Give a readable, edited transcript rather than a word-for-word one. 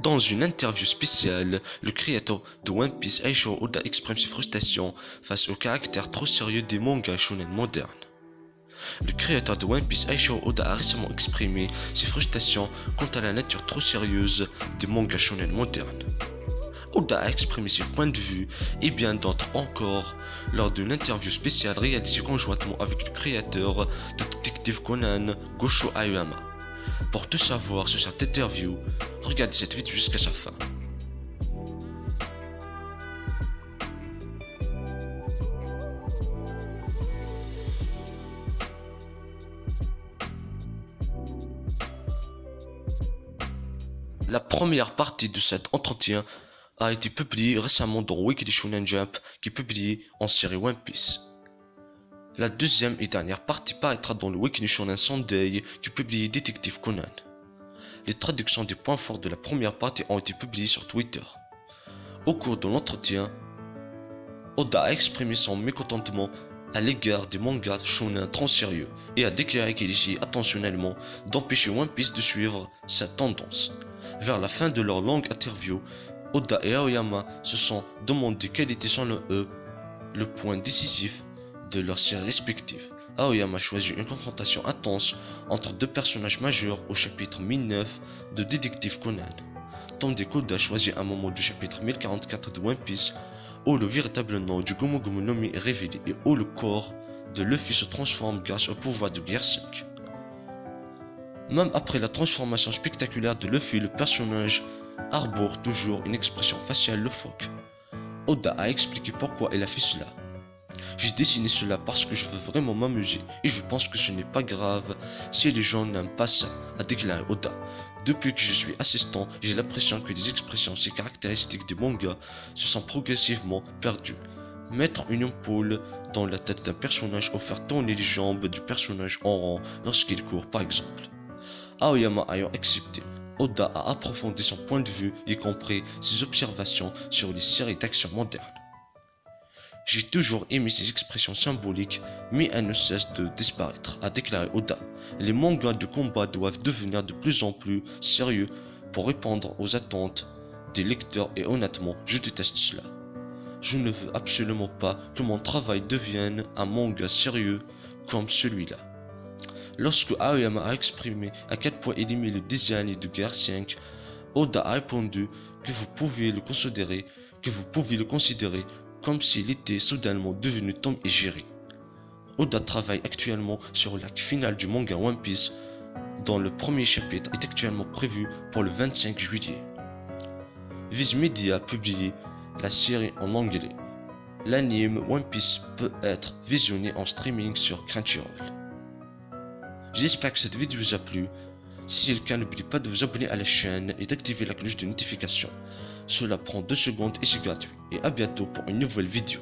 Dans une interview spéciale, le créateur de One Piece Eiichiro Oda exprime ses frustrations face au caractère trop sérieux des mangas shonen modernes. Le créateur de One Piece Eiichiro Oda a récemment exprimé ses frustrations quant à la nature trop sérieuse des mangas shonen modernes. Oda a exprimé ses points de vue et bien d'autres encore lors d'une interview spéciale réalisée conjointement avec le créateur de Détective Conan, Gosho Aoyama. Pour tout savoir sur cette interview, regardez cette vidéo jusqu'à sa fin. La première partie de cet entretien a été publiée récemment dans Weekly Shonen Jump qui est publié en série One Piece. La deuxième et dernière partie paraîtra dans le Weekly Shonen Sunday qui publie Détective Conan. Les traductions des points forts de la première partie ont été publiées sur Twitter. Au cours de l'entretien, Oda a exprimé son mécontentement à l'égard des mangas shonen trop sérieux et a déclaré qu'il essayait attentionnellement d'empêcher One Piece de suivre cette tendance. Vers la fin de leur longue interview, Oda et Aoyama se sont demandé quel était selon eux le point décisif de leur série respective. Aoyama choisit une confrontation intense entre deux personnages majeurs au chapitre 1009 de Détective Conan, tandis qu'Oda choisit un moment du chapitre 1044 de One Piece où le véritable nom du Gomu Gomu no Mi est révélé et où le corps de Luffy se transforme grâce au pouvoir de Gear 5. Même après la transformation spectaculaire de Luffy, le personnage arbore toujours une expression faciale loufoque. Oda a expliqué pourquoi il a fait cela. J'ai dessiné cela parce que je veux vraiment m'amuser et je pense que ce n'est pas grave si les gens n'aiment pas ça, a déclaré Oda. Depuis que je suis assistant, j'ai l'impression que les expressions si caractéristiques des mangas se sont progressivement perdues. Mettre une ampoule dans la tête d'un personnage ou faire tourner les jambes du personnage en rond lorsqu'il court par exemple. Aoyama ayant accepté, Oda a approfondi son point de vue y compris ses observations sur les séries d'action modernes. J'ai toujours aimé ces expressions symboliques, mais elles ne cessent de disparaître, a déclaré Oda. Les mangas de combat doivent devenir de plus en plus sérieux pour répondre aux attentes des lecteurs et honnêtement, je déteste cela. Je ne veux absolument pas que mon travail devienne un manga sérieux comme celui-là. Lorsque Aoyama a exprimé à quel point il aimait le design de Gear 5, Oda a répondu que vous pouvez le considérer comme s'il était soudainement devenu Tom et Jerry. Oda travaille actuellement sur l'arc final du manga One Piece, dont le premier chapitre est actuellement prévu pour le 25 juillet. Viz Media a publié la série en anglais. L'anime One Piece peut être visionné en streaming sur Crunchyroll. J'espère que cette vidéo vous a plu. Si c'est le cas, n'oubliez pas de vous abonner à la chaîne et d'activer la cloche de notification. Cela prend 2 secondes et c'est gratuit. Et à bientôt pour une nouvelle vidéo.